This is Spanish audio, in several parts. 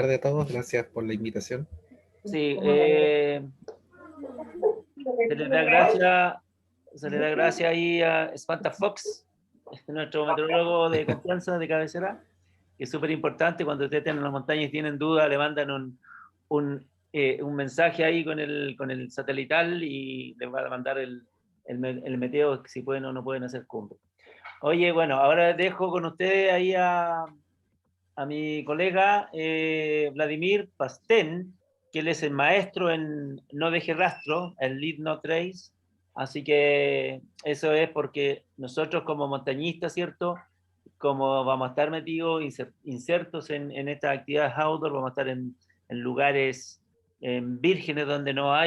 tardes a todos, gracias por la invitación. Sí, se le da gracia, se le da gracia ahí a Spanta Fox, nuestro meteorólogo de confianza, de cabecera, que es súper importante. Cuando ustedes estén en las montañas y tienen dudas, le mandan un mensaje ahí con el satelital y les va a mandar el meteo, si pueden o no pueden hacer cumbre. Oye, bueno, ahora dejo con ustedes ahí a mi colega Vladimir Pastén, que él es el maestro en No Deje Rastro, el Lead No Trace. Así que eso es porque nosotros como montañistas, ¿cierto? Como vamos a estar metidos, insertos en estas actividades outdoor, vamos a estar en lugares vírgenes donde no va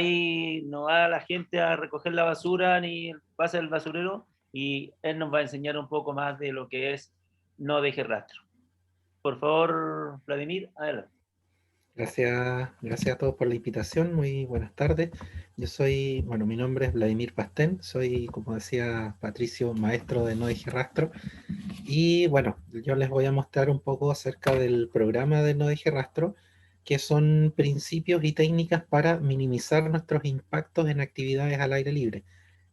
la gente a recoger la basura ni pasa el basurero, y él nos va a enseñar un poco más de lo que es No Deje Rastro. Por favor, Vladimir, adelante. Gracias a todos por la invitación, muy buenas tardes. Bueno, mi nombre es Vladimir Pastén, soy, como decía Patricio, maestro de No Deje Rastro. Y bueno, yo les voy a mostrar un poco acerca del programa de No Deje Rastro, que son principios y técnicas para minimizar nuestros impactos en actividades al aire libre.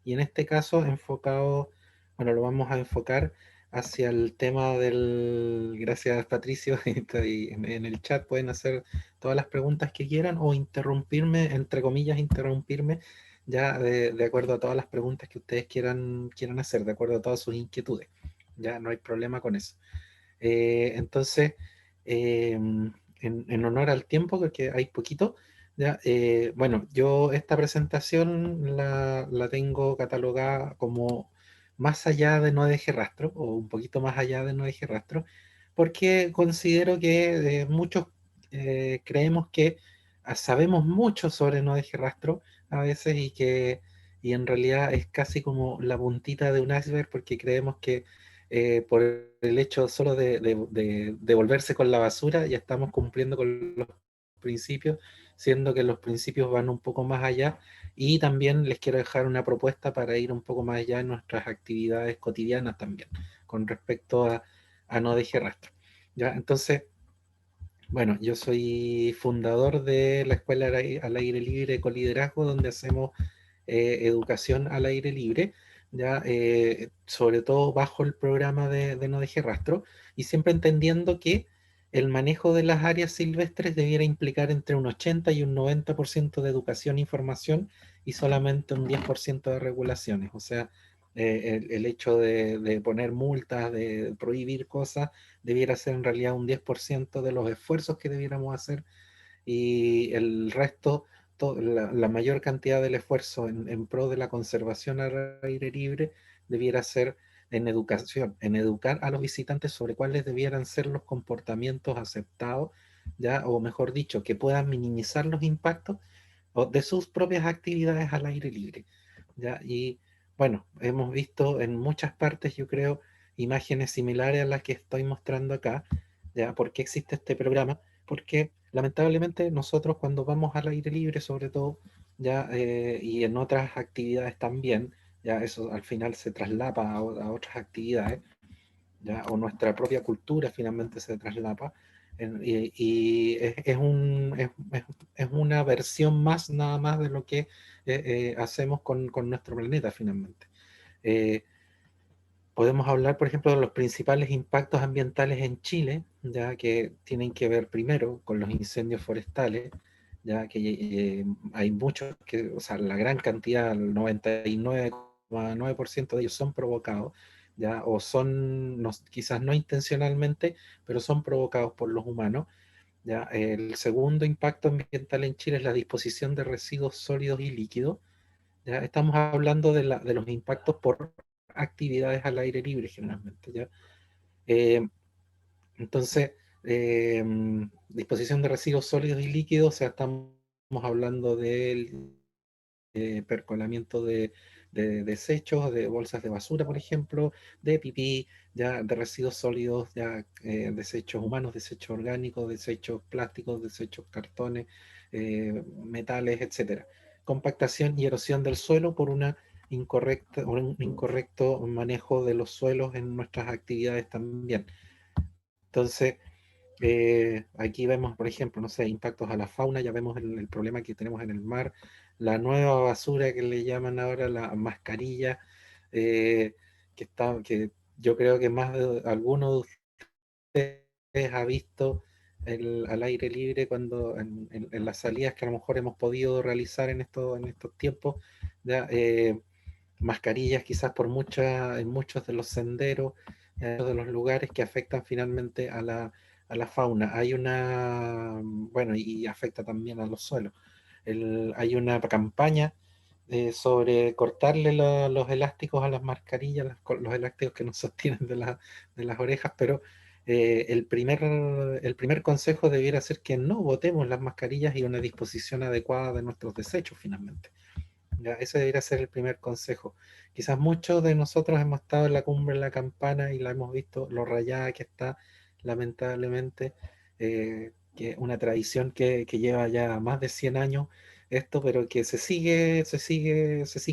Y en este caso, bueno, lo vamos a enfocar hacia el tema gracias Patricio, y en el chat pueden hacer todas las preguntas que quieran o interrumpirme, entre comillas, interrumpirme, ya de acuerdo a todas las preguntas que ustedes quieran hacer, de acuerdo a todas sus inquietudes. Ya no hay problema con eso. Entonces, en honor al tiempo, porque hay poquito, ya, bueno, yo esta presentación la tengo catalogada como más allá de No Deje Rastro, o un poquito más allá de No Deje Rastro, porque considero que muchos creemos que sabemos mucho sobre No Deje Rastro a veces y en realidad es casi como la puntita de un iceberg porque creemos que por el hecho solo de volverse con la basura ya estamos cumpliendo con los principios, siendo que los principios van un poco más allá. Y también les quiero dejar una propuesta para ir un poco más allá en nuestras actividades cotidianas también, con respecto a No Deje Rastro. ¿Ya? Entonces, bueno, yo soy fundador de la Escuela al Aire Libre con Liderazgo, donde hacemos educación al aire libre, ya sobre todo bajo el programa de No Deje Rastro, y siempre entendiendo que el manejo de las áreas silvestres debiera implicar entre un 80 y un 90% de educación e información y solamente un 10% de regulaciones. O sea, el hecho de poner multas, de prohibir cosas, debiera ser en realidad un 10% de los esfuerzos que debiéramos hacer y el resto, la mayor cantidad del esfuerzo en pro de la conservación al aire libre debiera ser en educación, en educar a los visitantes sobre cuáles debieran ser los comportamientos aceptados, ya, o mejor dicho, que puedan minimizar los impactos de sus propias actividades al aire libre, ya, y bueno, hemos visto en muchas partes, yo creo, imágenes similares a las que estoy mostrando acá, ya, ¿por qué existe este programa? Porque lamentablemente nosotros cuando vamos al aire libre, sobre todo, ya, y en otras actividades también, ya eso al final se traslapa a otras actividades, ya, o nuestra propia cultura finalmente se traslapa, y es una versión más, nada más de lo que hacemos con nuestro planeta finalmente. Eh, Podemos hablar, por ejemplo, de los principales impactos ambientales en Chile, ya que tienen que ver primero con los incendios forestales, ya que hay muchos, o sea, la gran cantidad, el 99,9% de ellos son provocados, ya, o son, quizás no intencionalmente, pero son provocados por los humanos. Ya. El segundo impacto ambiental en Chile es la disposición de residuos sólidos y líquidos. ¿Ya? Estamos hablando de los impactos por actividades al aire libre generalmente, ¿ya? Eh, entonces, eh, disposición de residuos sólidos y líquidos, o sea, estamos hablando del percolamiento de desechos, de bolsas de basura, por ejemplo, de pipí, ya, de residuos sólidos, ya, desechos humanos, desechos orgánicos, desechos plásticos, desechos cartones, metales, etcétera. Compactación y erosión del suelo por un incorrecto manejo de los suelos en nuestras actividades también. Entonces, Aquí vemos, por ejemplo, no sé, impactos a la fauna, ya vemos el problema que tenemos en el mar, la nueva basura que le llaman ahora la mascarilla, que yo creo que más de alguno de ustedes ha visto al aire libre cuando en las salidas que a lo mejor hemos podido realizar en estos tiempos, ya, mascarillas quizás en muchos de los senderos, en muchos de los lugares que afectan finalmente a la fauna. Hay bueno, y afecta también a los suelos. Hay una campaña sobre cortarle los elásticos a las mascarillas, los elásticos que nos sostienen de las orejas, pero el primer consejo debiera ser que no botemos las mascarillas y una disposición adecuada de nuestros desechos finalmente. Ya, ese debería ser el primer consejo. Quizás muchos de nosotros hemos estado en la cumbre de la campana y la hemos visto lo rayada que está, lamentablemente, que una tradición que lleva ya más de 100 años esto, pero que se sigue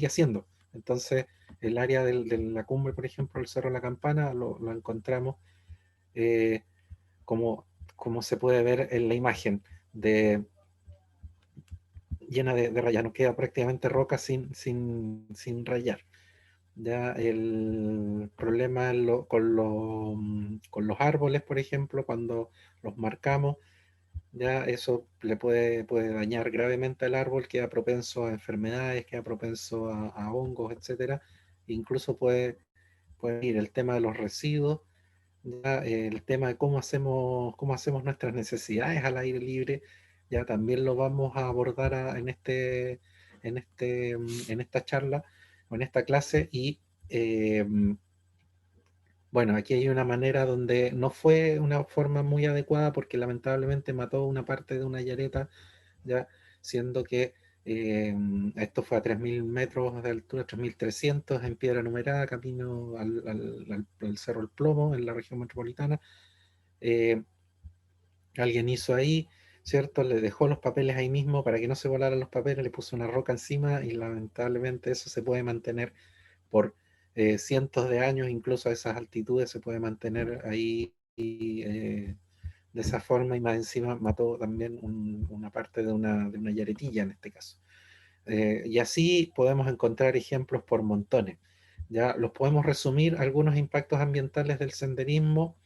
haciendo. Entonces, el área de la cumbre, por ejemplo, el Cerro de la Campana, lo encontramos eh, como, como se puede ver en la imagen de llena de rayas, nos queda prácticamente roca sin rayar. Ya el problema con los árboles, por ejemplo, cuando los marcamos, ya eso puede dañar gravemente al árbol, queda propenso a enfermedades, queda propenso a hongos, etcétera. Incluso puede ir el tema de los residuos, ya el tema de cómo hacemos nuestras necesidades al aire libre, ya también lo vamos a abordar en esta charla o en esta clase. Y eh, bueno, aquí hay una manera donde no fue una forma muy adecuada porque lamentablemente mató una parte de una yareta, ya siendo que esto fue a 3.000 metros de altura, 3.300 en piedra numerada, camino al Cerro El Plomo, en la región metropolitana. eh, Alguien hizo ahí, ¿cierto? Le dejó los papeles ahí mismo para que no se volaran los papeles, le puso una roca encima y lamentablemente eso se puede mantener por cientos de años, incluso a esas altitudes se puede mantener ahí de esa forma, y más encima mató también una parte de una yaretilla en este caso. Y así podemos encontrar ejemplos por montones. Ya los podemos resumir algunos impactos ambientales del senderismo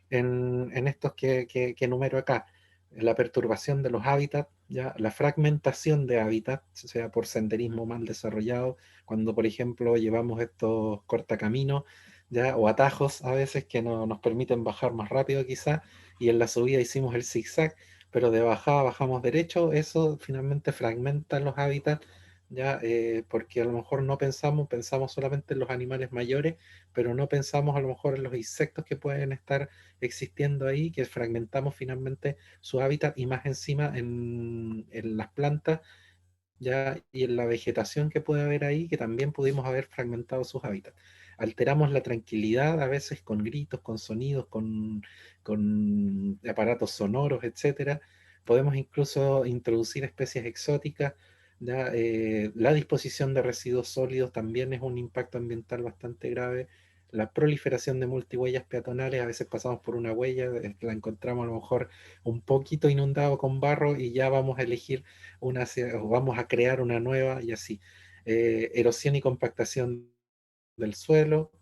en estos que enumero acá. La perturbación de los hábitats, ¿ya? La fragmentación de hábitats, sea por senderismo mal desarrollado, cuando por ejemplo llevamos estos cortacaminos, ¿ya? O atajos a veces que nos permiten bajar más rápido quizá, y en la subida hicimos el zigzag, pero de bajada bajamos derecho, eso finalmente fragmenta los hábitats, ¿ya? Porque a lo mejor no pensamos solamente en los animales mayores, pero no pensamos a lo mejor en los insectos que pueden estar existiendo ahí, que fragmentamos finalmente su hábitat, y más encima en las plantas, ya, y en la vegetación que puede haber ahí, que también pudimos haber fragmentado sus hábitats. Alteramos la tranquilidad a veces con gritos, con sonidos, con aparatos sonoros, etcétera. Podemos incluso introducir especies exóticas. Ya, la disposición de residuos sólidos también es un impacto ambiental bastante grave. La proliferación de multihuellas peatonales, a veces pasamos por una huella, la encontramos a lo mejor un poquito inundado con barro y ya vamos a elegir o vamos a crear una nueva, y así. Erosión y compactación del suelo,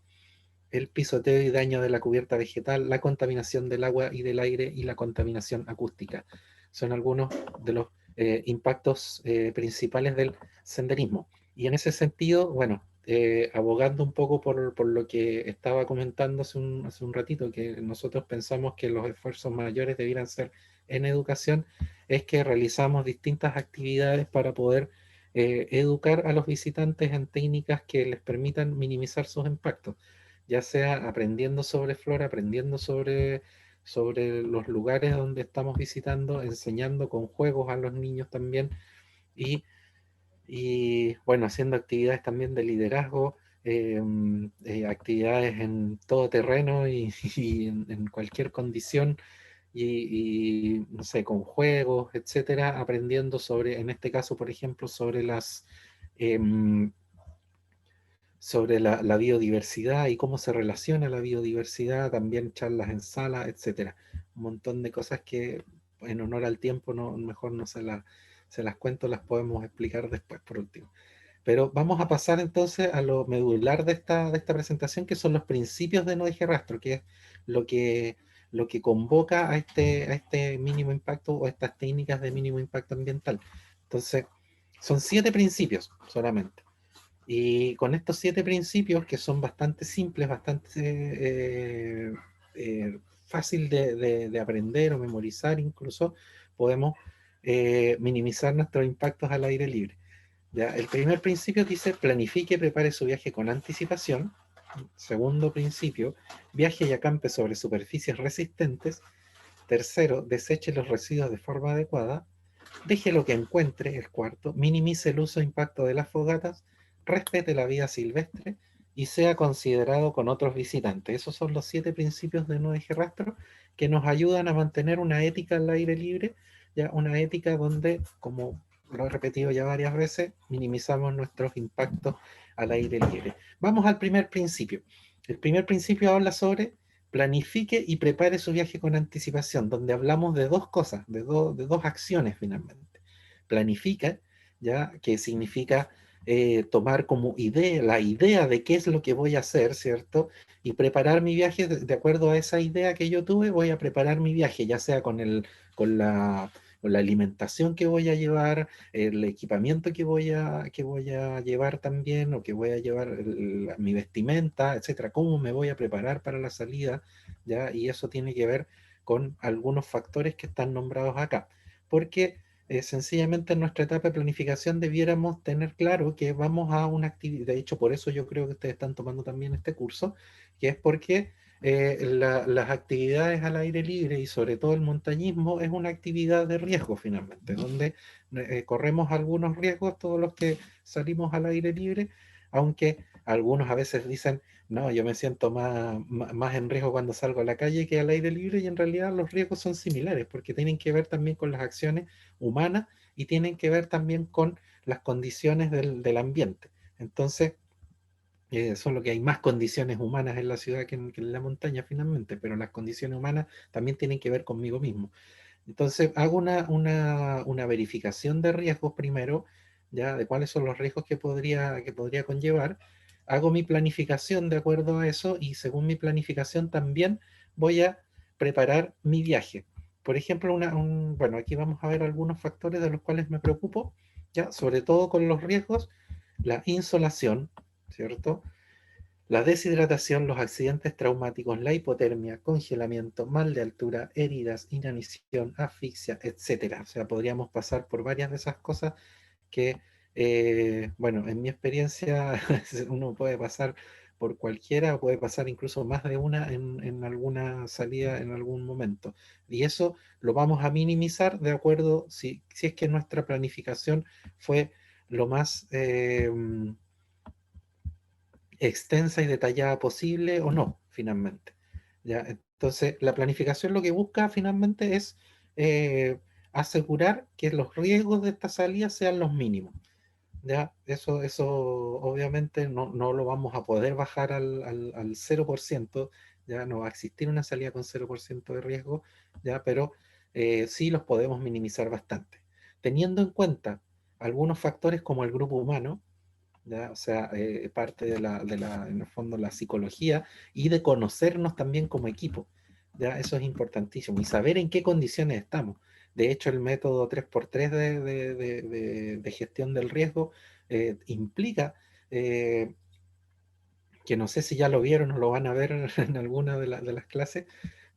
el pisoteo y daño de la cubierta vegetal, la contaminación del agua y del aire y la contaminación acústica. Son algunos de los impactos principales del senderismo. Y en ese sentido, bueno, abogando un poco por lo que estaba comentando hace un ratito, que nosotros pensamos que los esfuerzos mayores debieran ser en educación, es que realizamos distintas actividades para poder educar a los visitantes en técnicas que les permitan minimizar sus impactos, ya sea aprendiendo sobre flora, aprendiendo sobre los lugares donde estamos visitando, enseñando con juegos a los niños también, y, y bueno, haciendo actividades también de liderazgo, actividades en todo terreno y en cualquier condición, no sé, con juegos, etcétera, aprendiendo sobre, en este caso, por ejemplo, sobre sobre la biodiversidad y cómo se relaciona la biodiversidad, también charlas en sala, etcétera. Un montón de cosas que en honor al tiempo no, mejor no se las cuento, las podemos explicar después por último. Pero vamos a pasar entonces a lo medular de esta presentación, que son los principios de no deje rastro, que es lo que, lo que convoca a este mínimo impacto o estas técnicas de mínimo impacto ambiental. Entonces, son 7 principios solamente. Y con estos 7 principios, que son bastante simples, bastante fácil de aprender o memorizar incluso, podemos minimizar nuestros impactos al aire libre. ¿Ya? El primer principio dice: planifique y prepare su viaje con anticipación. Segundo principio: viaje y acampe sobre superficies resistentes. Tercero: deseche los residuos de forma adecuada. Deje lo que encuentre. El cuarto: minimice el uso e impacto de las fogatas. Respete la vida silvestre y sea considerado con otros visitantes. Esos son los 7 principios de no deje rastro, que nos ayudan a mantener una ética al aire libre, ya una ética donde, como lo he repetido ya varias veces, minimizamos nuestros impactos al aire libre. Vamos al primer principio. El primer principio habla sobre planifique y prepare su viaje con anticipación, donde hablamos de dos cosas, de dos acciones finalmente. Planifica, ya, que significa tomar como idea, la idea de qué es lo que voy a hacer, ¿cierto? Y preparar mi viaje de acuerdo a esa idea que yo tuve. Voy a preparar mi viaje, ya sea con la alimentación que voy a llevar, el equipamiento que voy a llevar también, o que voy a llevar mi vestimenta, etcétera, cómo me voy a preparar para la salida, ¿ya? Y eso tiene que ver con algunos factores que están nombrados acá, porque sencillamente en nuestra etapa de planificación debiéramos tener claro que vamos a una actividad. De hecho, por eso yo creo que ustedes están tomando también este curso, que es porque las actividades al aire libre y sobre todo el montañismo es una actividad de riesgo finalmente, donde corremos algunos riesgos todos los que salimos al aire libre, aunque algunos a veces dicen: no, yo me siento más en riesgo cuando salgo a la calle que al aire libre. Y en realidad los riesgos son similares, porque tienen que ver también con las acciones humanas y tienen que ver también con las condiciones del ambiente. Entonces, solo que hay más condiciones humanas en la ciudad que en la montaña finalmente, pero las condiciones humanas también tienen que ver conmigo mismo. Entonces hago una verificación de riesgos primero, ya de cuáles son los riesgos que podría conllevar. Hago mi planificación de acuerdo a eso, y según mi planificación también voy a preparar mi viaje. Por ejemplo, bueno, aquí vamos a ver algunos factores de los cuales me preocupo, ya, sobre todo con los riesgos: la insolación, ¿cierto? La deshidratación, los accidentes traumáticos, la hipotermia, congelamiento, mal de altura, heridas, inanición, asfixia, etcétera. O sea, podríamos pasar por varias de esas cosas que, bueno, en mi experiencia uno puede pasar por cualquiera, puede pasar incluso más de una en alguna salida en algún momento. Y eso lo vamos a minimizar de acuerdo, si es que nuestra planificación fue lo más extensa y detallada posible o no, finalmente. ¿Ya? Entonces, la planificación lo que busca finalmente es eh, asegurar que los riesgos de esta salida sean los mínimos. ¿Ya? Eso obviamente no lo vamos a poder bajar al 0%. Ya no va a existir una salida con 0% de riesgo, ¿ya? Pero sí los podemos minimizar bastante, teniendo en cuenta algunos factores como el grupo humano, ¿ya? O sea, parte en el fondo, la psicología, y de conocernos también como equipo, ¿ya? Eso es importantísimo, y saber en qué condiciones estamos. De hecho, el método 3x3 de gestión del riesgo implica, eh, que no sé si ya lo vieron o lo van a ver en alguna de las clases,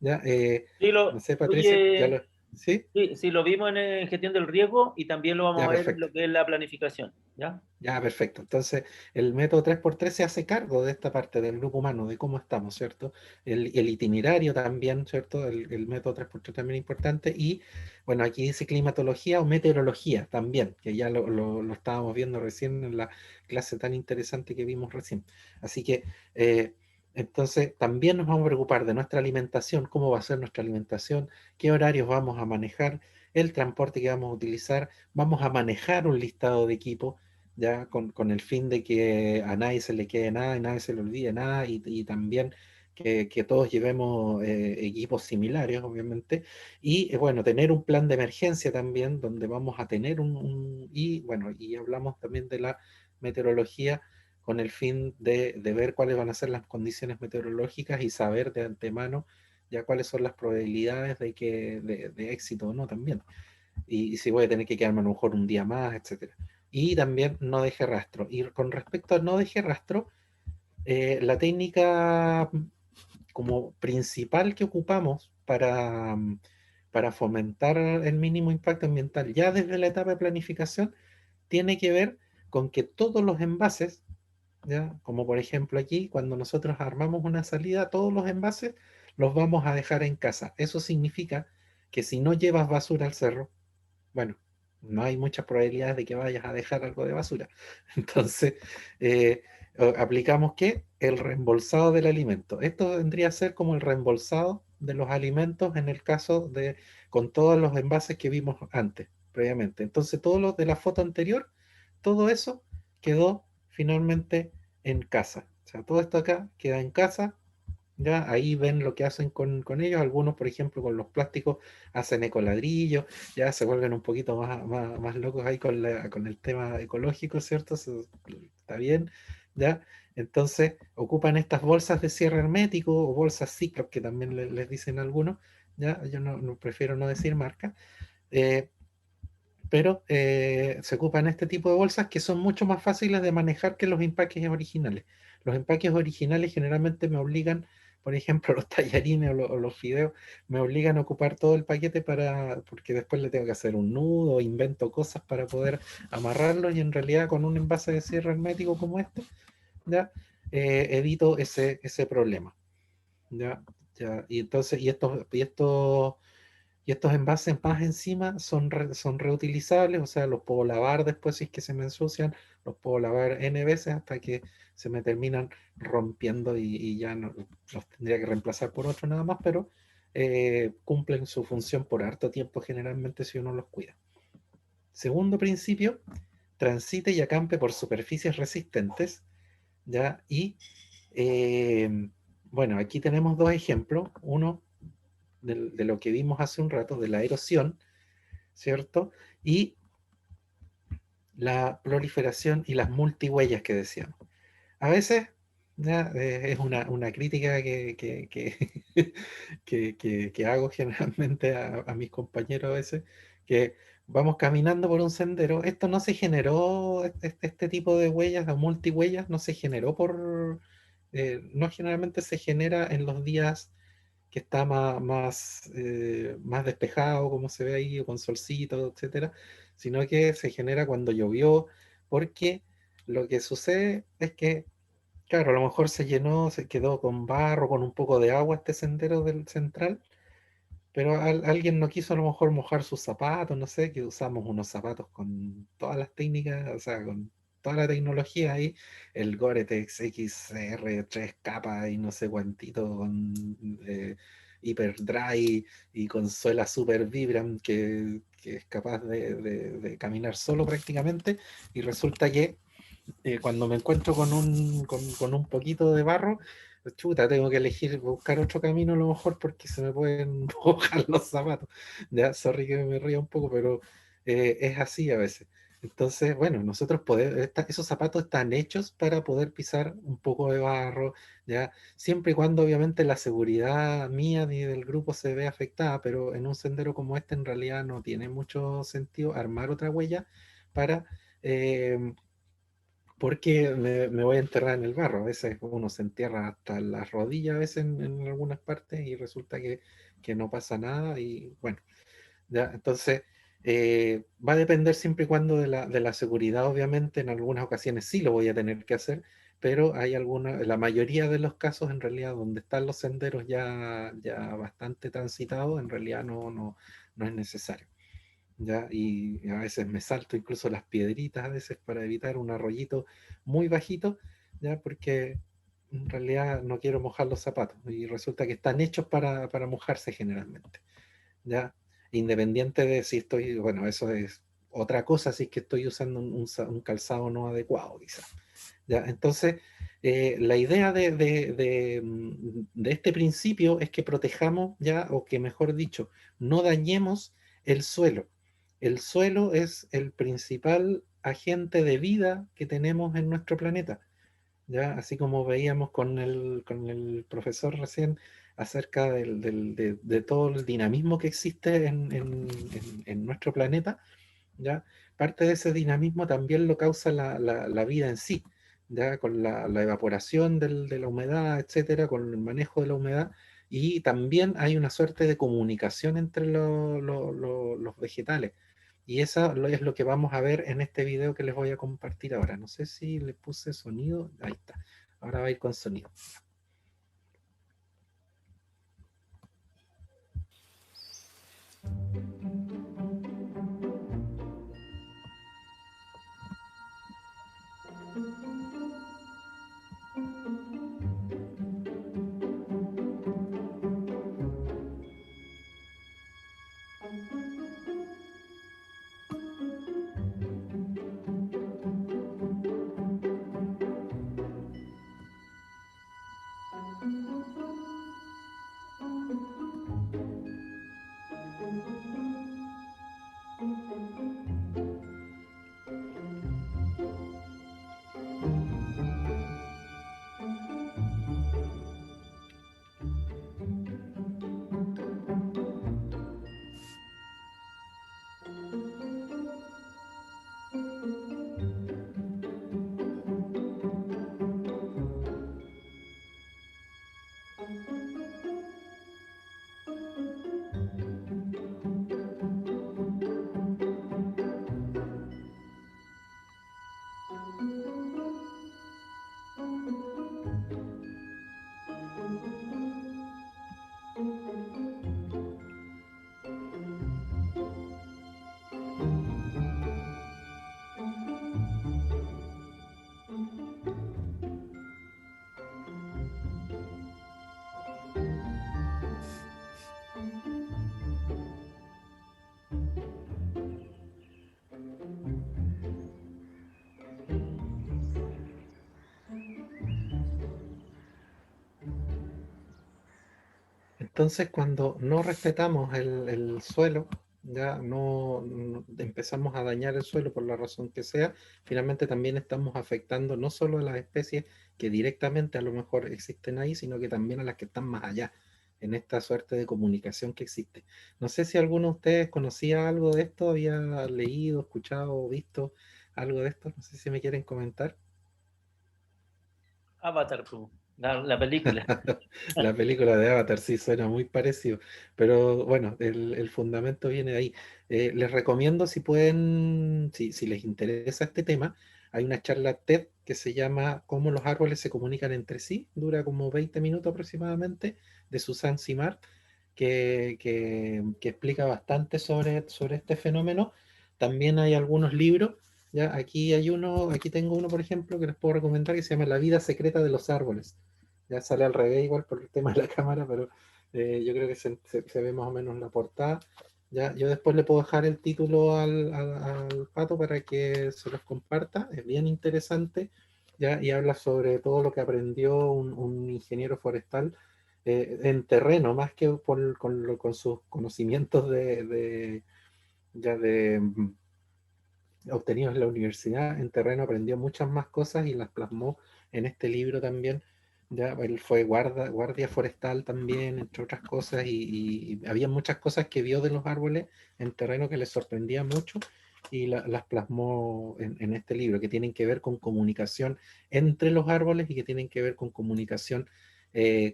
¿ya? Sí, No sé, Patricia, ¿ya oye, lo... ¿Sí? sí, sí, lo vimos en gestión del riesgo y también lo vamos Ya, a ver en perfecto. lo que es la planificación, ¿ya? Ya, perfecto. Entonces, el método 3x3 se hace cargo de esta parte del grupo humano, de cómo estamos, ¿cierto? El itinerario también, ¿cierto? El método 3x3 también es importante. Y, bueno, aquí dice climatología o meteorología también, que ya lo estábamos viendo recién en la clase tan interesante que vimos recién. Así que, entonces, también nos vamos a preocupar de nuestra alimentación, cómo va a ser nuestra alimentación, qué horarios vamos a manejar, el transporte que vamos a utilizar. Vamos a manejar un listado de equipo, ya con el fin de que a nadie se le quede nada y nadie se le olvide nada, y también que todos llevemos equipos similares, obviamente, y bueno, tener un plan de emergencia también, donde vamos a tener y bueno, y hablamos también de la meteorología con el fin de ver cuáles van a ser las condiciones meteorológicas y saber de antemano ya cuáles son las probabilidades de éxito o no también. Y si voy a tener que quedarme a lo mejor un día más, etcétera. Y también no deje rastro. Y con respecto a no deje rastro, la técnica como principal que ocupamos para fomentar el mínimo impacto ambiental ya desde la etapa de planificación tiene que ver con que todos los envases, ¿ya? Como por ejemplo aquí, cuando nosotros armamos una salida, todos los envases los vamos a dejar en casa. Eso significa que si no llevas basura al cerro, bueno, no hay muchas probabilidades de que vayas a dejar algo de basura. Entonces, eh, aplicamos ¿qué? El reembolsado del alimento. Esto vendría a ser como el reembolsado de los alimentos en el caso de, con todos los envases que vimos antes, previamente. Entonces, todo lo de la foto anterior, todo eso quedó finalmente en casa. O sea, todo esto acá queda en casa. Ya ahí ven lo que hacen con ellos. Algunos, por ejemplo, con los plásticos hacen ecoladrillos, ya se vuelven un poquito más locos ahí con el tema ecológico, ¿cierto? Está bien, ¿ya? Entonces ocupan estas bolsas de cierre hermético o bolsas ciclos, que también les dicen algunos, ¿ya? Yo prefiero no decir marca, eh, pero se ocupan este tipo de bolsas que son mucho más fáciles de manejar que los empaques originales. Los empaques originales generalmente me obligan, por ejemplo, los tallarines o los fideos, me obligan a ocupar todo el paquete porque después le tengo que hacer un nudo, invento cosas para poder amarrarlo, y en realidad con un envase de cierre hermético como este, ya evito ese problema. ¿Ya? Ya, y entonces, y estos envases más encima son reutilizables, o sea, los puedo lavar después si es que se me ensucian, los puedo lavar N veces hasta que se me terminan rompiendo, y ya no los tendría que reemplazar por otro nada más, pero cumplen su función por harto tiempo generalmente si uno los cuida. Segundo principio, transite y acampe por superficies resistentes, ¿ya? Y bueno, aquí tenemos dos ejemplos, uno de lo que vimos hace un rato, de la erosión, ¿cierto? Y la proliferación y las multihuellas que decíamos. A veces ya, es una crítica que hago generalmente a mis compañeros a veces, que vamos caminando por un sendero. Esto no se generó, este tipo de huellas o multihuellas no se generó no generalmente se genera en los días que está más despejado, como se ve ahí, o con solcito, etcétera, sino que se genera cuando llovió, porque lo que sucede es que, claro, a lo mejor se llenó, se quedó con barro, con un poco de agua este sendero del central, pero alguien no quiso a lo mejor mojar sus zapatos, no sé, que usamos unos zapatos con todas las técnicas, o sea, con toda la tecnología ahí, el Gore-Tex XR 3 capas y no sé cuantito, con Hyper Dry y con suela Super Vibram que es capaz de caminar solo prácticamente, y resulta que cuando me encuentro con un poquito de barro, chuta, tengo que elegir buscar otro camino a lo mejor porque se me pueden mojar los zapatos. Ya, sorry que me ría un poco, pero es así a veces. Entonces, bueno, nosotros podemos, esos zapatos están hechos para poder pisar un poco de barro, ya, siempre y cuando obviamente la seguridad mía ni del grupo se ve afectada, pero en un sendero como este en realidad no tiene mucho sentido armar otra huella para eh, porque me voy a enterrar en el barro. A veces uno se entierra hasta las rodillas, a veces en algunas partes, y resulta que no pasa nada. Y bueno, ya, entonces va a depender siempre y cuando de la seguridad, obviamente. En algunas ocasiones sí lo voy a tener que hacer, pero hay la mayoría de los casos en realidad donde están los senderos ya bastante transitados, en realidad no es necesario. ¿Ya? Y a veces me salto incluso las piedritas a veces para evitar un arroyito muy bajito, ¿ya? Porque en realidad no quiero mojar los zapatos y resulta que están hechos para mojarse generalmente, ¿ya? Independiente de si estoy, bueno, eso es otra cosa si es que estoy usando un calzado no adecuado, quizás. ¿Ya? Entonces, la idea de este principio es que protejamos ya, o que mejor dicho, no dañemos el suelo. El suelo es el principal agente de vida que tenemos en nuestro planeta. ¿Ya? Así como veíamos con el profesor recién acerca de todo el dinamismo que existe en nuestro planeta, ¿ya? Parte de ese dinamismo también lo causa la vida en sí, ¿ya? Con la evaporación de la humedad, etcétera, con el manejo de la humedad, y también hay una suerte de comunicación entre los vegetales. Y eso es lo que vamos a ver en este video que les voy a compartir ahora. No sé si le puse sonido. Ahí está. Ahora va a ir con sonido. Entonces, cuando no respetamos el suelo, ya empezamos a dañar el suelo por la razón que sea, finalmente también estamos afectando no solo a las especies que directamente a lo mejor existen ahí, sino que también a las que están más allá, en esta suerte de comunicación que existe. No sé si alguno de ustedes conocía algo de esto, había leído, escuchado o visto algo de esto, no sé si me quieren comentar. Avatar, la película. La película de Avatar sí suena muy parecido, pero bueno, el fundamento viene de ahí. Les recomiendo si pueden, si les interesa este tema, hay una charla TED que se llama Cómo los árboles se comunican entre sí, dura como 20 minutos aproximadamente, de Susan Simard, que explica bastante sobre este fenómeno. También hay algunos libros. Ya, aquí tengo uno, por ejemplo, que les puedo recomendar que se llama La vida secreta de los árboles. Ya sale al revés igual por el tema de la cámara, pero yo creo que se ve más o menos la portada. Ya, yo después le puedo dejar el título al Pato para que se los comparta. Es bien interesante, ya, y habla sobre todo lo que aprendió un ingeniero forestal en terreno, más que con sus conocimientos ya obtenidos en la universidad. En terreno aprendió muchas más cosas y las plasmó en este libro también. Ya, él fue guardia forestal también, entre otras cosas, y había muchas cosas que vio de los árboles en terreno que le sorprendía mucho y las plasmó en este libro, que tienen que ver con comunicación entre los árboles y que tienen que ver con comunicación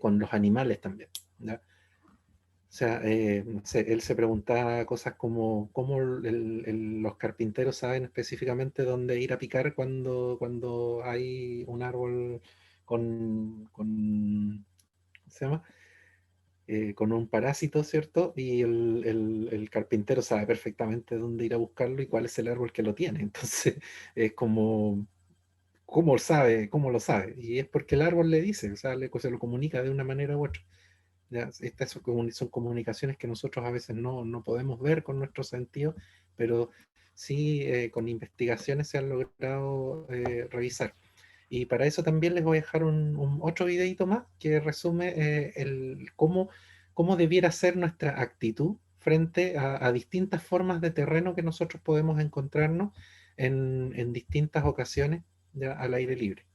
con los animales también. ¿Ya? O sea, no sé, él se preguntaba cosas como cómo los carpinteros saben específicamente dónde ir a picar cuando hay un árbol ¿cómo se llama? Con un parásito, ¿cierto? Y el carpintero sabe perfectamente dónde ir a buscarlo y cuál es el árbol que lo tiene. Entonces, es como, ¿cómo sabe? ¿Cómo lo sabe? Y es porque el árbol le dice, o sea, se lo comunica de una manera u otra. Ya, estas son comunicaciones que nosotros a veces no podemos ver con nuestros sentidos, pero sí con investigaciones se han logrado revisar. Y para eso también les voy a dejar otro videito más que resume cómo debiera ser nuestra actitud frente a distintas formas de terreno que nosotros podemos encontrarnos en distintas ocasiones ya al aire libre.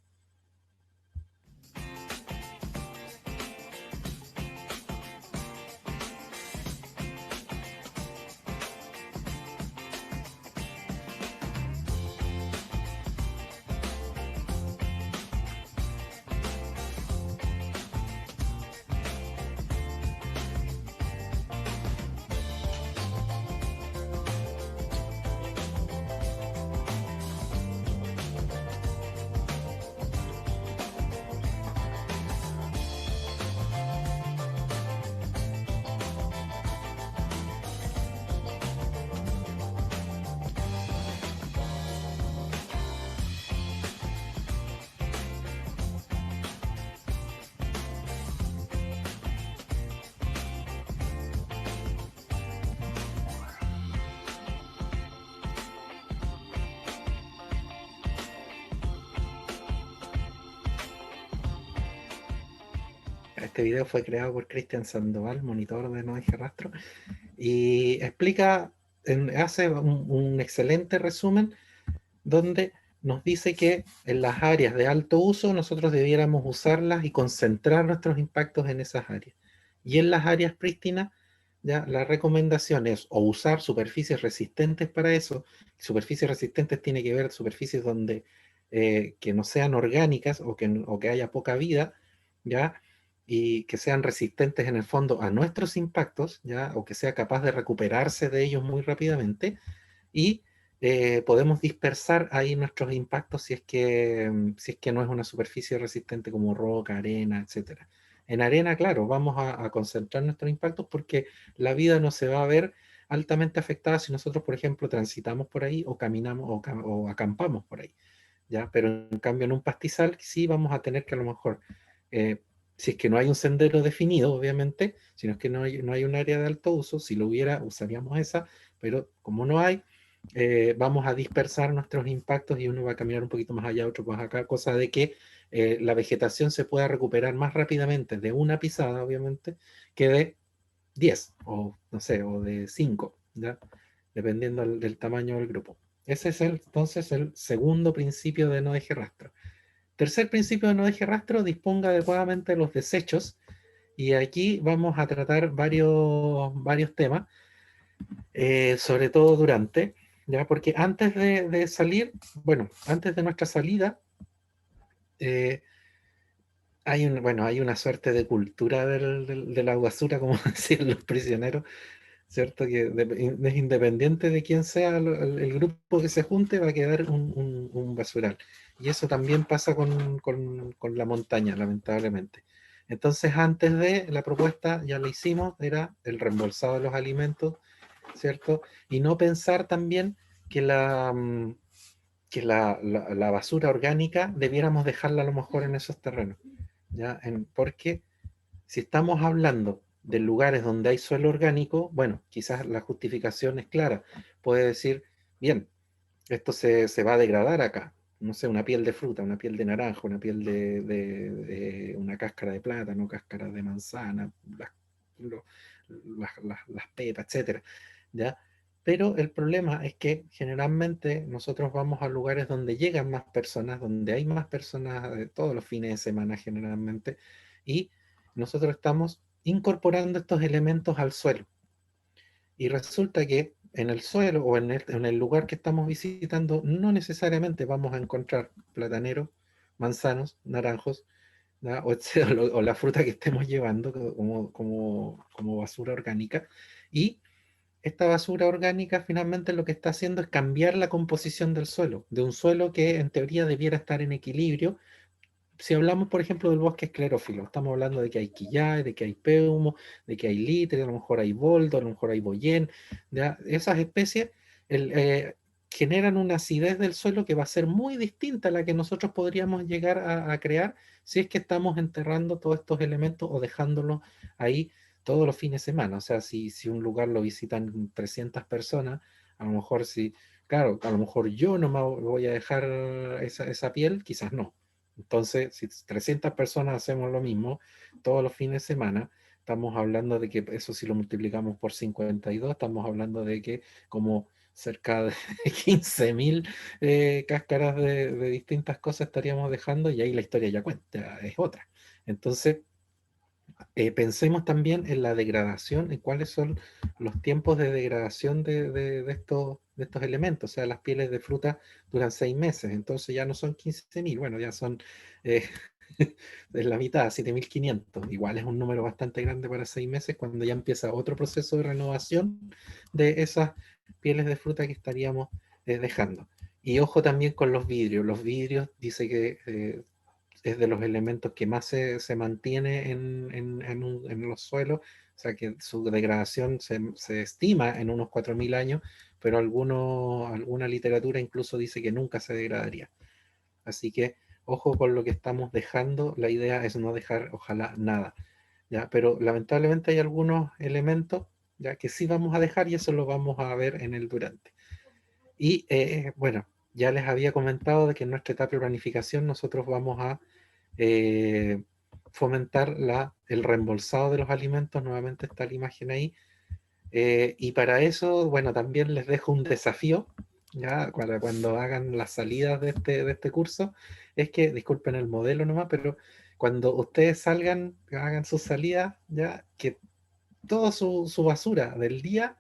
Este video fue creado por Cristian Sandoval, monitor de No Deje Rastro, y explica, hace un excelente resumen donde nos dice que en las áreas de alto uso nosotros debiéramos usarlas y concentrar nuestros impactos en esas áreas. Y en las áreas prístinas, ya la recomendación es o usar superficies resistentes para eso. Superficies resistentes tiene que ver superficies donde que no sean orgánicas o que haya poca vida, ya, y que sean resistentes en el fondo a nuestros impactos, ya, o que sea capaz de recuperarse de ellos muy rápidamente, y podemos dispersar ahí nuestros impactos si es que no es una superficie resistente como roca, arena, etcétera. En arena, claro, vamos a concentrar nuestros impactos porque la vida no se va a ver altamente afectada si nosotros, por ejemplo, transitamos por ahí o caminamos o acampamos por ahí, ¿ya? Pero en cambio en un pastizal sí vamos a tener que a lo mejor, eh, si es que no hay un sendero definido, obviamente, si no es que no hay un área de alto uso, si lo hubiera, usaríamos esa, pero como no hay, vamos a dispersar nuestros impactos y uno va a caminar un poquito más allá, otro más acá, cosa de que la vegetación se pueda recuperar más rápidamente de una pisada, obviamente, que de 10 o no sé, o de 5, ¿ya? Dependiendo del tamaño del grupo. Ese es entonces el segundo principio de no deje rastro. Tercer principio de no deje rastro, disponga adecuadamente de los desechos. Y aquí vamos a tratar varios temas, sobre todo durante, ¿ya? Porque antes de salir, bueno, antes de nuestra salida, eh, hay una suerte de cultura de la basura, como decían los prisioneros, ¿cierto? Que es independiente de quién sea el grupo que se junte, va a quedar un basural. Y eso también pasa con la montaña, lamentablemente. Entonces, antes de la propuesta, ya la hicimos, era el reembolsado de los alimentos, ¿cierto? Y no pensar también que la basura orgánica debiéramos dejarla a lo mejor en esos terrenos, ¿ya? Porque si estamos hablando de lugares donde hay suelo orgánico, bueno, quizás la justificación es clara. Puede decir, bien, esto se va a degradar acá. No sé, una piel de fruta, una piel de naranja, una piel de una cáscara de plátano, cáscara de manzana, lo- las pepas, etcétera, ¿ya? Pero el problema es que generalmente nosotros vamos a lugares donde llegan más personas, donde hay más personas todos los fines de semana generalmente, y nosotros estamos incorporando estos elementos al suelo. Y resulta que en el suelo o en el lugar que estamos visitando no necesariamente vamos a encontrar plataneros, manzanos, naranjos, ¿ya? O la fruta que estemos llevando como basura orgánica. Y esta basura orgánica finalmente lo que está haciendo es cambiar la composición del suelo, de un suelo que en teoría debiera estar en equilibrio. Si hablamos, por ejemplo, del bosque esclerófilo, estamos hablando de que hay quillay, de que hay peumo, de que hay litre, a lo mejor hay boldo, a lo mejor hay boyén. ¿Ya? Esas especies el, eh, generan una acidez del suelo que va a ser muy distinta a la que nosotros podríamos llegar a crear si es que estamos enterrando todos estos elementos o dejándolos ahí todos los fines de semana. O sea, si un lugar lo visitan 300 personas, A lo mejor si, claro, a lo mejor yo no me voy a dejar esa piel, quizás no. Entonces, si 300 personas hacemos lo mismo todos los fines de semana, estamos hablando de que eso si lo multiplicamos por 52, estamos hablando de que como cerca de 15.000 cáscaras de distintas cosas estaríamos dejando y ahí la historia ya cuenta, es otra. Entonces, pensemos también en la degradación, en cuáles son los tiempos de degradación de estos elementos. O sea, las pieles de fruta duran 6 meses, entonces ya no son 15.000, bueno, ya son eh, es la mitad, 7.500. Igual es un número bastante grande para 6 meses cuando ya empieza otro proceso de renovación de esas pieles de fruta que estaríamos dejando. Y ojo también con los vidrios. Los vidrios dice que es de los elementos que más se mantiene en los suelos, o sea que su degradación se estima en unos 4.000 años, pero alguna literatura incluso dice que nunca se degradaría. Así que ojo con lo que estamos dejando, la idea es no dejar ojalá nada, ¿ya? Pero lamentablemente hay algunos elementos ya que sí vamos a dejar y eso lo vamos a ver en el durante. Y bueno, ya les había comentado de que en nuestra etapa de planificación nosotros vamos a eh, fomentar el reembolsado de los alimentos, nuevamente está la imagen ahí, y para eso, bueno, también les dejo un desafío, ya, para cuando hagan las salidas de este curso, es que, disculpen el modelo nomás, pero cuando ustedes salgan, hagan sus salidas, ya, que toda su basura del día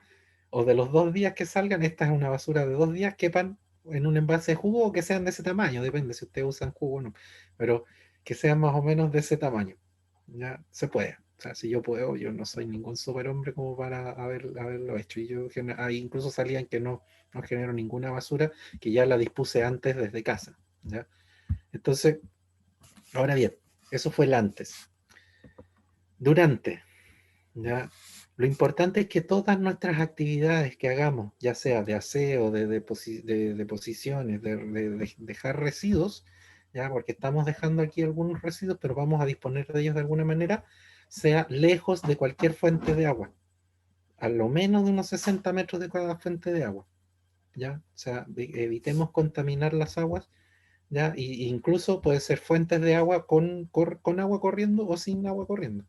o de los 2 días que salgan, esta es una basura de 2 días, quepan en un envase de jugo o que sean de ese tamaño, depende si ustedes usan jugo o no, pero que sean más o menos de ese tamaño. Ya se puede. O sea, si yo puedo, yo no soy ningún superhombre como para haberlo hecho. Y yo hay incluso salían que no genero ninguna basura, que ya la dispuse antes desde casa. ¿Ya? Entonces, ahora bien, eso fue el antes. Durante, ¿ya? Lo importante es que todas nuestras actividades que hagamos, ya sea de aseo, de deposiciones, de dejar residuos, ¿ya? Porque estamos dejando aquí algunos residuos, pero vamos a disponer de ellos de alguna manera, sea lejos de cualquier fuente de agua, a lo menos de unos 60 metros de cada fuente de agua, ¿ya? O sea, evitemos contaminar las aguas, ¿ya? Incluso puede ser fuentes de agua con agua corriendo o sin agua corriendo.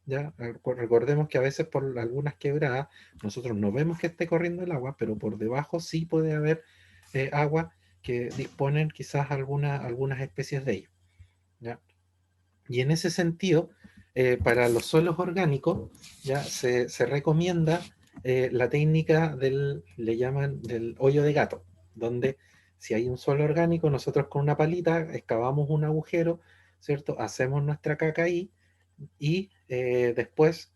Ya, recordemos que a veces por algunas quebradas nosotros no vemos que esté corriendo el agua, pero por debajo sí puede haber agua que disponen quizás algunas especies de ellos. ¿Ya? Y en ese sentido, para los suelos orgánicos, ya se recomienda la técnica le llaman del hoyo de gato, donde si hay un suelo orgánico, nosotros con una palita excavamos un agujero, ¿cierto? Hacemos nuestra caca ahí y después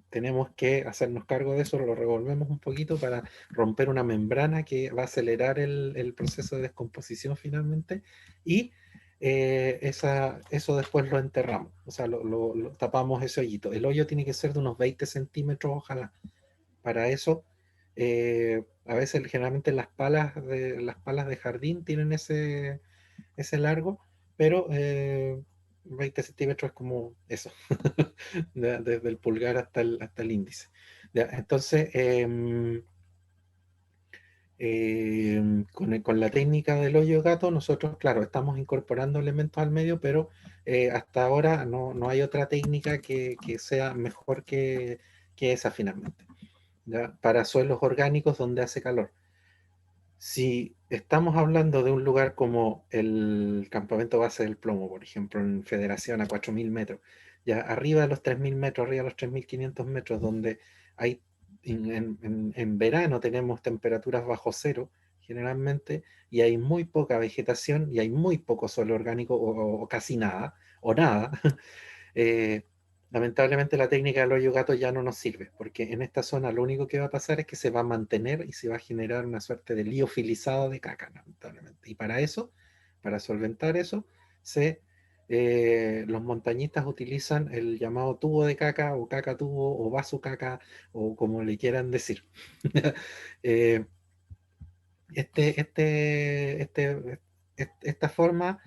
tenemos que hacernos cargo de eso, lo revolvemos un poquito para romper una membrana que va a acelerar el proceso de descomposición finalmente y eso después lo enterramos, o sea, lo tapamos ese hoyito. El hoyo tiene que ser de unos 20 centímetros, ojalá. Para eso, a veces generalmente las palas de jardín tienen ese largo, pero 20 centímetros es como eso, desde el pulgar hasta el índice. Ya, entonces, con la técnica del hoyo gato, nosotros, claro, estamos incorporando elementos al medio, pero hasta ahora no hay otra técnica que sea mejor que esa finalmente, ¿ya? Para suelos orgánicos donde hace calor. Si estamos hablando de un lugar como el campamento base del plomo, por ejemplo, en Federación a 4.000 metros, ya arriba de los 3.000 metros, arriba de los 3.500 metros, donde hay en verano tenemos temperaturas bajo cero generalmente, y hay muy poca vegetación y hay muy poco suelo orgánico o casi nada, o nada, eh, lamentablemente la técnica del hoyo gato ya no nos sirve, porque en esta zona lo único que va a pasar es que se va a mantener y se va a generar una suerte de liofilizado de caca, lamentablemente. Y para eso, para solventar eso, los montañistas utilizan el llamado tubo de caca o caca tubo o vaso caca o como le quieran decir. Eh, esta forma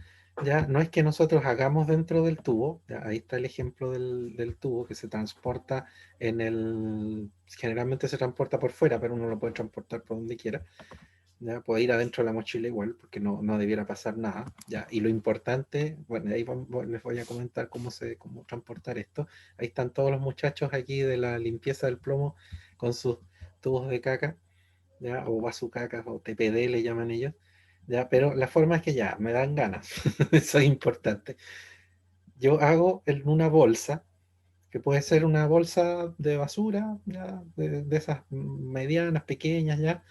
ya no es que nosotros hagamos dentro del tubo, ya, ahí está el ejemplo del tubo que se transporta generalmente se transporta por fuera, pero uno lo puede transportar por donde quiera, ya puede ir adentro de la mochila igual, porque no debiera pasar nada, ya, y lo importante, bueno, ahí les voy a comentar cómo transportar esto, ahí están todos los muchachos aquí de la limpieza del plomo con sus tubos de caca, ya, o bazucacas, o TPD le llaman ellos, ya, pero la forma es que ya, me dan ganas, eso es importante. Yo hago en una bolsa, que puede ser una bolsa de basura, ya, de esas medianas, pequeñas, ya,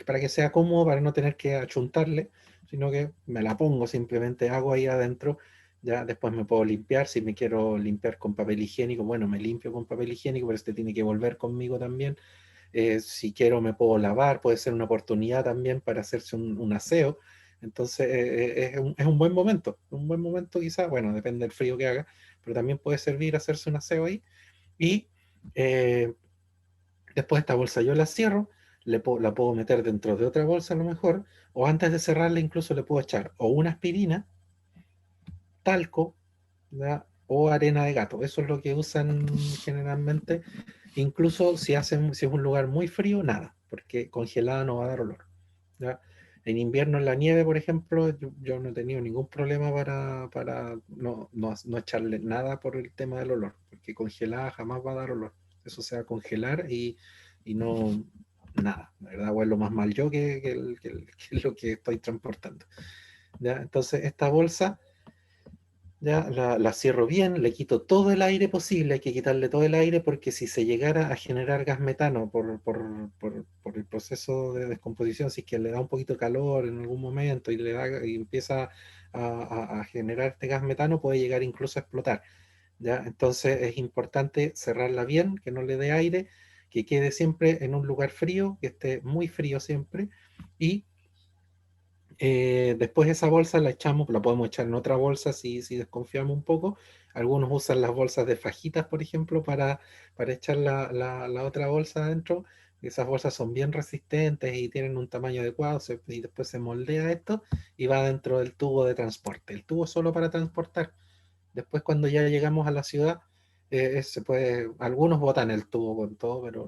para que sea cómodo, para no tener que achuntarle, sino que me la pongo, simplemente hago ahí adentro, ya después me puedo limpiar, si me quiero limpiar con papel higiénico, bueno, me limpio con papel higiénico, pero este tiene que volver conmigo también. Si quiero me puedo lavar, puede ser una oportunidad también para hacerse un aseo. Entonces es un buen momento quizás, bueno, depende del frío que haga, pero también puede servir hacerse un aseo ahí. Y eh, después esta bolsa yo la cierro, la puedo meter dentro de otra bolsa a lo mejor, o antes de cerrarla incluso le puedo echar o una aspirina, talco, ¿ya? O arena de gato. Eso es lo que usan generalmente. Incluso si es un lugar muy frío, nada, porque congelada no va a dar olor, ¿ya? En invierno en la nieve, por ejemplo, yo no he tenido ningún problema para no echarle nada por el tema del olor, porque congelada jamás va a dar olor. Eso se va a congelar y no, nada, la verdad, huelo más mal yo que lo que estoy transportando, ¿ya? Entonces, esta bolsa ya la cierro bien, le quito todo el aire posible, hay que quitarle todo el aire porque si se llegara a generar gas metano por el proceso de descomposición, si es que le da un poquito de calor en algún momento y empieza a generar este gas metano, puede llegar incluso a explotar, ¿ya? Entonces es importante cerrarla bien, que no le dé aire, que quede siempre en un lugar frío, que esté muy frío siempre, y después esa bolsa la echamos, la podemos echar en otra bolsa si desconfiamos un poco. Algunos usan las bolsas de fajitas, por ejemplo, para echar la otra bolsa adentro. Esas bolsas son bien resistentes y tienen un tamaño adecuado, y después se moldea esto y va dentro del tubo de transporte. El tubo es solo para transportar. Después cuando ya llegamos a la ciudad, algunos botan el tubo con todo, pero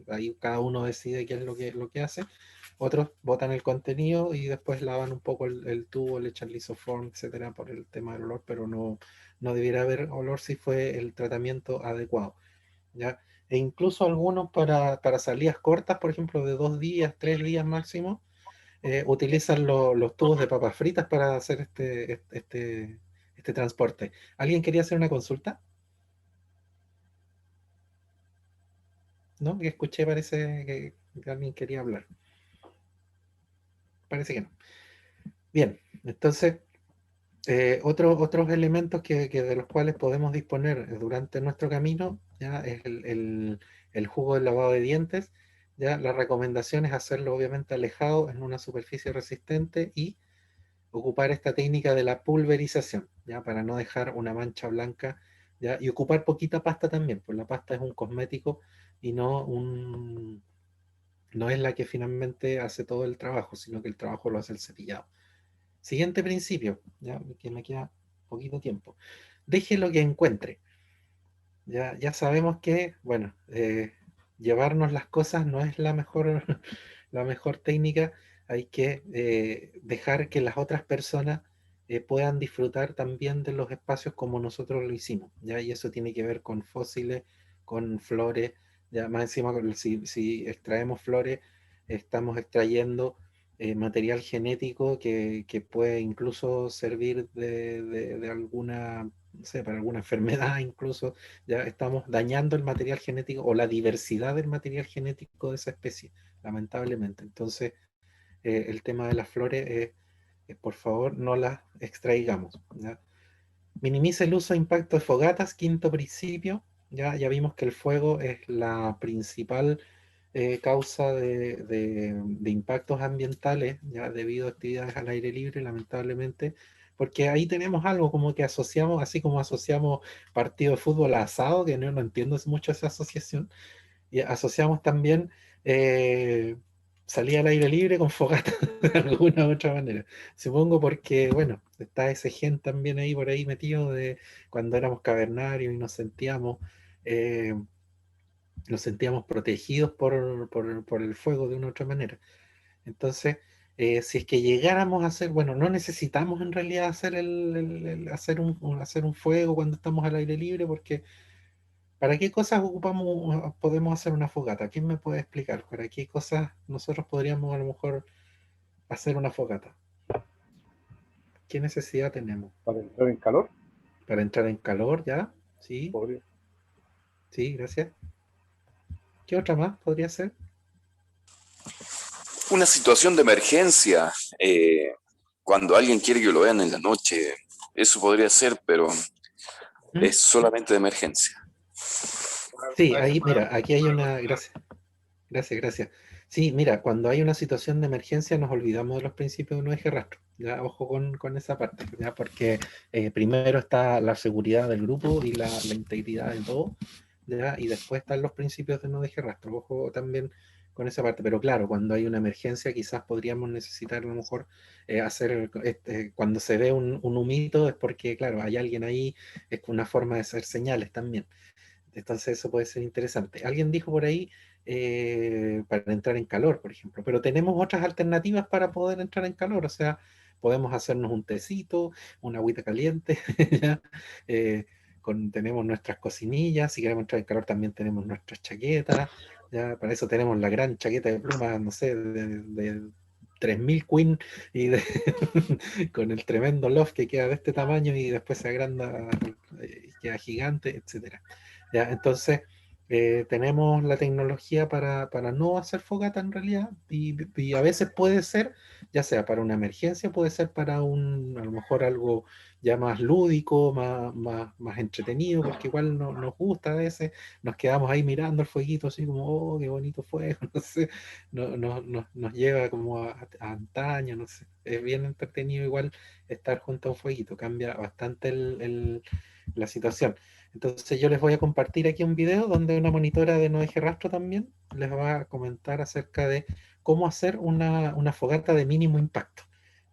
ahí cada uno decide qué es lo que hace. Otros botan el contenido y después lavan un poco el tubo, le echan lisoform, etcétera, por el tema del olor, pero no debiera haber olor si fue el tratamiento adecuado, ¿ya? E incluso algunos para salidas cortas, por ejemplo, de 2 días, 3 días máximo, utilizan los tubos de papas fritas para hacer este transporte. ¿Alguien quería hacer una consulta? ¿No? Que escuché, parece que alguien quería hablar. Parece que no. Bien, entonces, otros elementos de los cuales podemos disponer durante nuestro camino, ya es el jugo del lavado de dientes. Ya la recomendación es hacerlo obviamente alejado en una superficie resistente y ocupar esta técnica de la pulverización, ya para no dejar una mancha blanca, ya, y ocupar poquita pasta también, pues la pasta es un cosmético y no es la que finalmente hace todo el trabajo, sino que el trabajo lo hace el cepillado. Siguiente principio, ya que me queda poquito tiempo. Deje lo que encuentre. Ya sabemos que, bueno, llevarnos las cosas no es la mejor, la mejor técnica. Hay que dejar que las otras personas puedan disfrutar también de los espacios como nosotros lo hicimos, ¿ya? Y eso tiene que ver con fósiles, con flores, ya más encima, si extraemos flores, estamos extrayendo material genético que puede incluso servir de alguna, no sé, para alguna enfermedad incluso, ya estamos dañando el material genético o la diversidad del material genético de esa especie, lamentablemente. Entonces, el tema de las flores por favor, no las extraigamos, ¿ya? Minimiza el uso de impacto de fogatas, quinto principio. Ya vimos que el fuego es la principal causa de impactos ambientales, ya debido a actividades al aire libre, lamentablemente, porque ahí tenemos algo como que asociamos, así como asociamos partido de fútbol a asado, que no entiendo mucho esa asociación, y asociamos también eh, salí al aire libre con fogata de alguna u otra manera. Supongo porque, bueno, está ese gen también ahí por ahí metido de cuando éramos cavernarios y eh, nos sentíamos protegidos por el fuego de una u otra manera. Entonces, si es que llegáramos a hacer, bueno, no necesitamos en realidad hacer hacer un fuego cuando estamos al aire libre, porque ¿para qué cosas podemos hacer una fogata? ¿Quién me puede explicar? ¿Para qué cosas nosotros podríamos a lo mejor hacer una fogata? ¿Qué necesidad tenemos? Para entrar en calor, ¿Para entrar en calor ya? Sí, podría. sí, gracias. ¿Qué otra más podría ser? Una situación de emergencia, cuando alguien quiere que lo vean en la noche, eso podría ser, pero ¿Mm? es solamente de emergencia. Sí, ahí, mira, aquí hay una, gracias, gracias, gracias. Sí, mira, cuando hay una situación de emergencia nos olvidamos de los principios de un eje rastro. Ya, ojo con esa parte, ya, porque primero está la seguridad del grupo y la integridad de todo, ya, y después están los principios de no deje rastro. Ojo también con esa parte, pero claro, cuando hay una emergencia quizás podríamos necesitar a lo mejor cuando se ve un humito es porque, claro, hay alguien ahí, es una forma de hacer señales también. Entonces eso puede ser interesante. Alguien dijo por ahí para entrar en calor, por ejemplo, pero tenemos otras alternativas para poder entrar en calor, o sea, podemos hacernos un tecito, una agüita caliente, ¿ya? Tenemos nuestras cocinillas, si queremos entrar en calor también tenemos nuestras chaquetas, ya para eso tenemos la gran chaqueta de plumas, no sé, de 3000 Queen y con el tremendo loft que queda de este tamaño y después se agranda, queda gigante, etcétera. ¿Ya? Entonces, tenemos la tecnología para no hacer fogata en realidad y a veces puede ser, ya sea para una emergencia, puede ser para a lo mejor algo ya más lúdico, más entretenido, porque igual nos gusta a veces, nos quedamos ahí mirando el fueguito así como, oh, qué bonito fuego, no sé, nos lleva como a antaño, no sé, es bien entretenido igual estar junto a un fueguito, cambia bastante la situación. Entonces yo les voy a compartir aquí un video donde una monitora de No Deje Rastro también les va a comentar acerca de cómo hacer una fogata de mínimo impacto,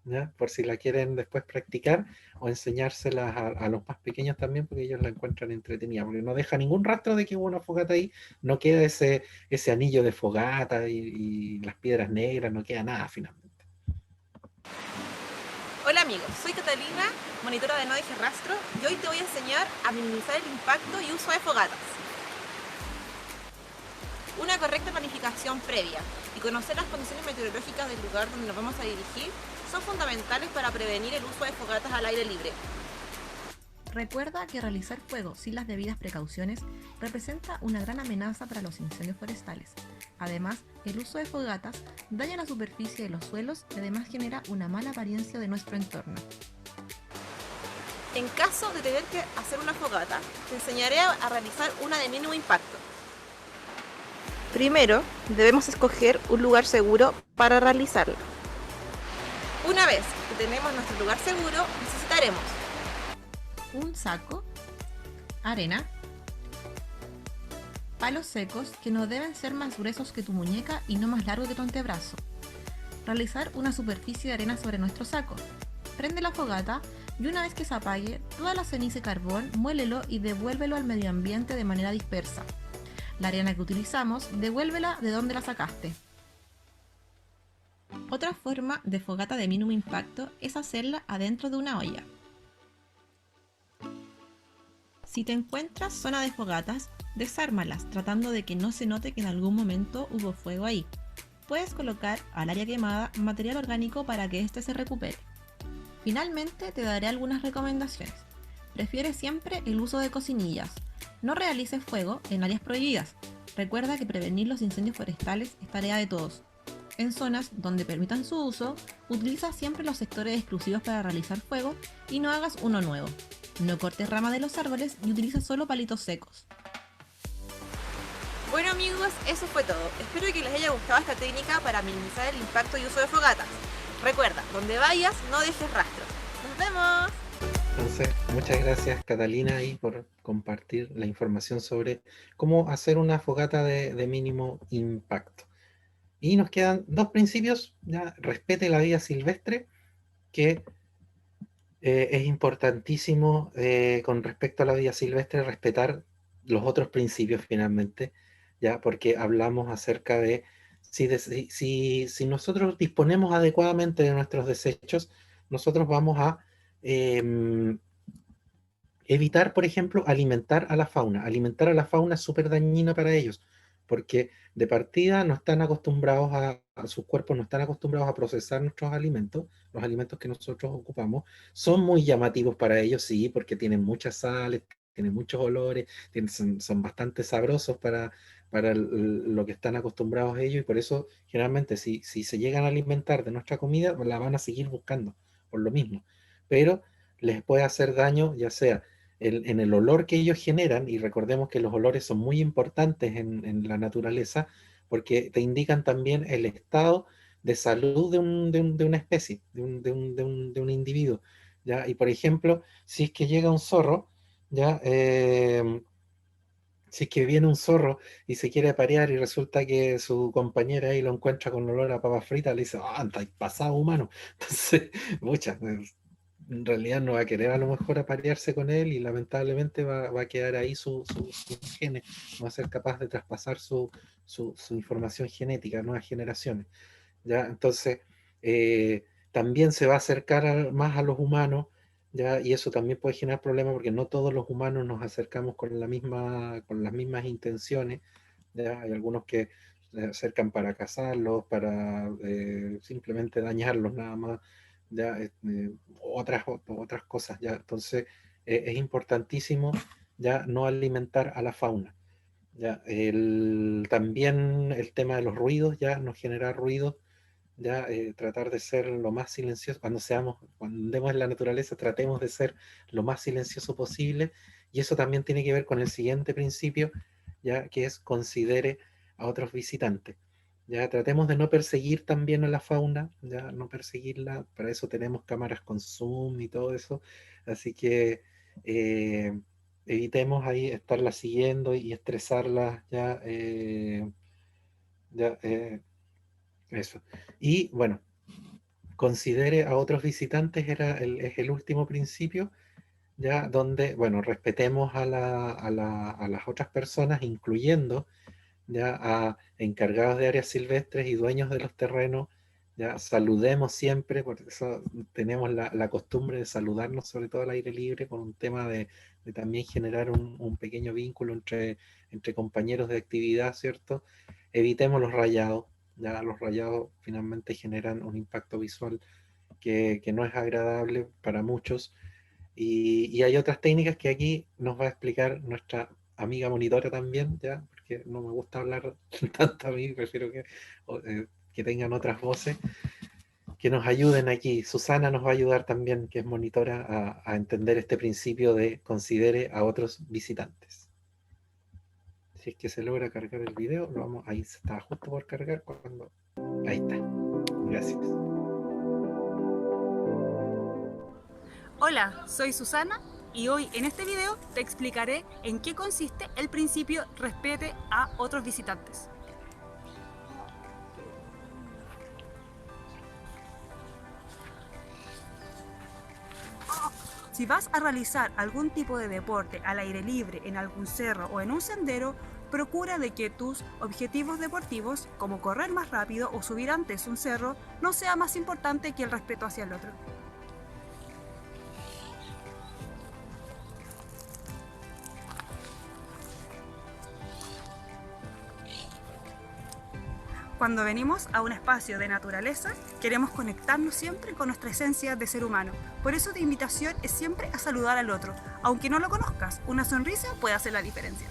¿ya? Por si la quieren después practicar o enseñárselas a los más pequeños también, porque ellos la encuentran entretenida, porque no deja ningún rastro de que hubo una fogata ahí, no queda ese anillo de fogata y las piedras negras, no queda nada finalmente. Hola amigos, soy Catalina, monitora de No Deje Rastro, y hoy te voy a enseñar a minimizar el impacto y uso de fogatas. Una correcta planificación previa y conocer las condiciones meteorológicas del lugar donde nos vamos a dirigir son fundamentales para prevenir el uso de fogatas al aire libre. Recuerda que realizar fuego sin las debidas precauciones representa una gran amenaza para los incendios forestales. Además, el uso de fogatas daña la superficie de los suelos y además genera una mala apariencia de nuestro entorno. En caso de tener que hacer una fogata, te enseñaré a realizar una de mínimo impacto. Primero, debemos escoger un lugar seguro para realizarla. Una vez que tenemos nuestro lugar seguro, necesitaremos un saco, arena, palos secos que no deben ser más gruesos que tu muñeca y no más largos que tu antebrazo. Realizar una superficie de arena sobre nuestro saco. Prende la fogata y una vez que se apague, toda la ceniza y carbón, muélelo y devuélvelo al medio ambiente de manera dispersa. La arena que utilizamos, devuélvela de donde la sacaste. Otra forma de fogata de mínimo impacto es hacerla adentro de una olla. Si te encuentras zona de fogatas, desármalas tratando de que no se note que en algún momento hubo fuego ahí. Puedes colocar al área quemada material orgánico para que éste se recupere. Finalmente te daré algunas recomendaciones. Prefiere siempre el uso de cocinillas. No realices fuego en áreas prohibidas. Recuerda que prevenir los incendios forestales es tarea de todos. En zonas donde permitan su uso, utiliza siempre los sectores exclusivos para realizar fuego y no hagas uno nuevo. No cortes ramas de los árboles y utiliza solo palitos secos. Bueno amigos, eso fue todo. Espero que les haya gustado esta técnica para minimizar el impacto y uso de fogatas. Recuerda, donde vayas, no dejes rastro. ¡Nos vemos! Entonces, muchas gracias Catalina ahí por compartir la información sobre cómo hacer una fogata de mínimo impacto. Y nos quedan dos principios, ya, respete la vida silvestre, que es importantísimo con respecto a la vida silvestre respetar los otros principios finalmente, ya, porque hablamos acerca de si nosotros disponemos adecuadamente de nuestros desechos, nosotros vamos a evitar, por ejemplo, alimentar a la fauna. Alimentar a la fauna es súper dañino para ellos, porque de partida no están acostumbrados sus cuerpos no están acostumbrados a procesar nuestros alimentos, los alimentos que nosotros ocupamos. Son muy llamativos para ellos, sí, porque tienen muchas sales, tienen muchos olores, son bastante sabrosos para lo que están acostumbrados ellos, y por eso generalmente si se llegan a alimentar de nuestra comida, la van a seguir buscando por lo mismo. Pero les puede hacer daño, ya sea en el olor que ellos generan, y recordemos que los olores son muy importantes en la naturaleza, porque te indican también el estado de salud de una especie, de un individuo, ¿ya? Y por ejemplo, si es que llega un zorro, ¿ya? Si es que viene un zorro y se quiere aparear y resulta que su compañera ahí lo encuentra con olor a papas fritas, le dice, ah, está pasado humano. Entonces, muchas, en realidad no va a querer a lo mejor aparearse con él, y lamentablemente va a quedar ahí su genes, no va a ser capaz de traspasar su información genética a nuevas generaciones, ¿ya? Entonces, también se va a acercar más a los humanos, ¿ya? Y eso también puede generar problemas, porque no todos los humanos nos acercamos con las mismas intenciones, ¿ya? Hay algunos que se acercan para cazarlos, para simplemente dañarlos nada más, ¿ya? Otras cosas, ¿ya? Entonces, es importantísimo, ya, no alimentar a la fauna, ¿ya? También el tema de los ruidos, ya, no generar ruidos, ya, tratar de ser lo más silencioso. Cuando andemos en la naturaleza, tratemos de ser lo más silencioso posible, y eso también tiene que ver con el siguiente principio, ya, que es considere a otros visitantes. Ya, tratemos de no perseguir también a la fauna, ya, no perseguirla. Para eso tenemos cámaras con zoom y todo eso, así que evitemos ahí estarla siguiendo y estresarla, ya, ya, eso. Y bueno, considere a otros visitantes es el último principio, ya, donde, bueno, respetemos a las otras personas, incluyendo, ya, a encargados de áreas silvestres y dueños de los terrenos. Ya, saludemos siempre, por eso tenemos la costumbre de saludarnos, sobre todo al aire libre, por un tema de también generar un pequeño vínculo entre compañeros de actividad, ¿cierto? Evitemos los rayados. Ya, los rayados finalmente generan un impacto visual que no es agradable para muchos. Y hay otras técnicas que aquí nos va a explicar nuestra amiga monitora también, ya, porque no me gusta hablar tanto a mí, prefiero que tengan otras voces que nos ayuden aquí. Susana nos va a ayudar también, que es monitora, a entender este principio de considere a otros visitantes. Si es que se logra cargar el video, ahí se está justo por cargar cuando... Ahí está. Gracias. Hola, soy Susana y hoy en este video te explicaré en qué consiste el principio respete a otros visitantes. Si vas a realizar algún tipo de deporte al aire libre en algún cerro o en un sendero, procura de que tus objetivos deportivos, como correr más rápido o subir antes un cerro, no sea más importante que el respeto hacia el otro. Cuando venimos a un espacio de naturaleza, queremos conectarnos siempre con nuestra esencia de ser humano. Por eso tu invitación es siempre a saludar al otro. Aunque no lo conozcas, una sonrisa puede hacer la diferencia.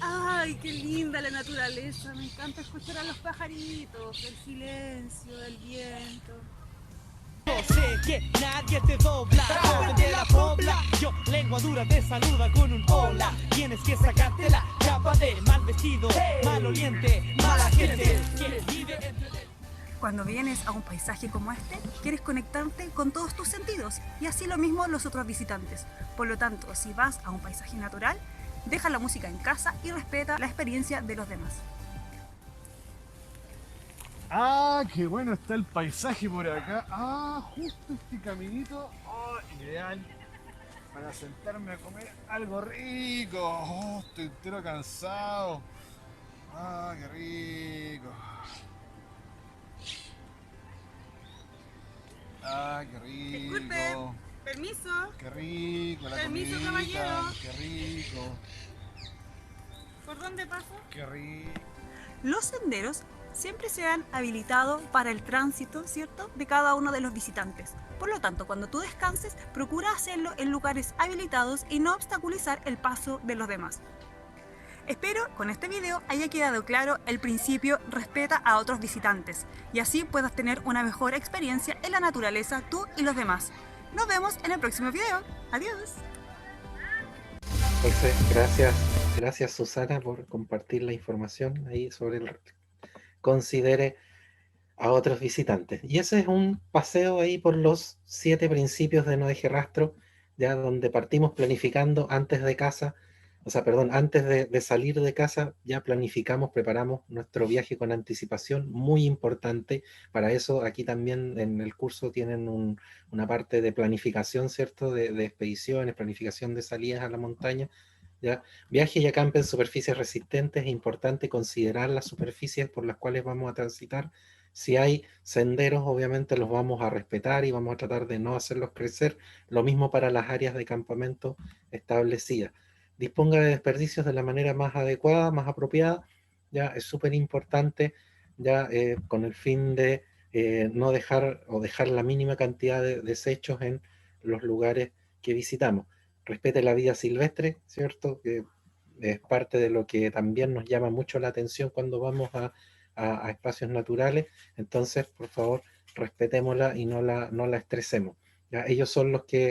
¡Ay, qué linda la naturaleza! Me encanta escuchar a los pajaritos, el silencio, el viento. Yo sé que nadie te dobla, joven de la pobla. Yo, lengua dura, te saluda con un hola. Tienes que sacarte la capa de mal vestido, mal oliente, mala gente. Cuando vienes a un paisaje como este, quieres conectarte con todos tus sentidos, y así lo mismo los otros visitantes. Por lo tanto, si vas a un paisaje natural, Deja la música en casa y respeta la experiencia de los demás. Ah, qué bueno está el paisaje por acá. Ah, justo este caminito. Oh, ideal para sentarme a comer algo rico. Oh, estoy entero cansado. Ah, qué rico. Ah, qué rico. Disculpe, permiso. Qué rico la Permiso, comidita. caballero. Qué rico. ¿Por dónde paso? Qué rico. Los senderos siempre se han habilitado para el tránsito, ¿cierto?, de cada uno de los visitantes. Por lo tanto, cuando tú descanses, procura hacerlo en lugares habilitados y no obstaculizar el paso de los demás. Espero con este video haya quedado claro el principio respeta a otros visitantes y así puedas tener una mejor experiencia en la naturaleza tú y los demás. Nos vemos en el próximo video. Adiós. Entonces, gracias Susana por compartir la información ahí sobre el considere a otros visitantes. Y ese es un paseo ahí por los 7 principios de No Deje Rastro, ya donde partimos planificando antes de casa, o sea, perdón, antes de salir de casa, ya planificamos, preparamos nuestro viaje con anticipación, muy importante. Para eso aquí también en el curso tienen una parte de planificación, ¿cierto? De expediciones, planificación de salidas a la montaña. ¿Ya? Viaje y acampe en superficies resistentes, es importante considerar las superficies por las cuales vamos a transitar. Si hay senderos, obviamente los vamos a respetar y vamos a tratar de no hacerlos crecer. Lo mismo para las áreas de campamento establecidas. Disponga de desperdicios de la manera más adecuada, más apropiada. Ya es súper importante, ya con el fin de no dejar o dejar la mínima cantidad de desechos en los lugares que visitamos. Respete la vida silvestre, ¿cierto? Que es parte de lo que también nos llama mucho la atención cuando vamos a espacios naturales. Entonces, por favor, respetémosla y no la estresemos. ¿Ya? Ellos son los que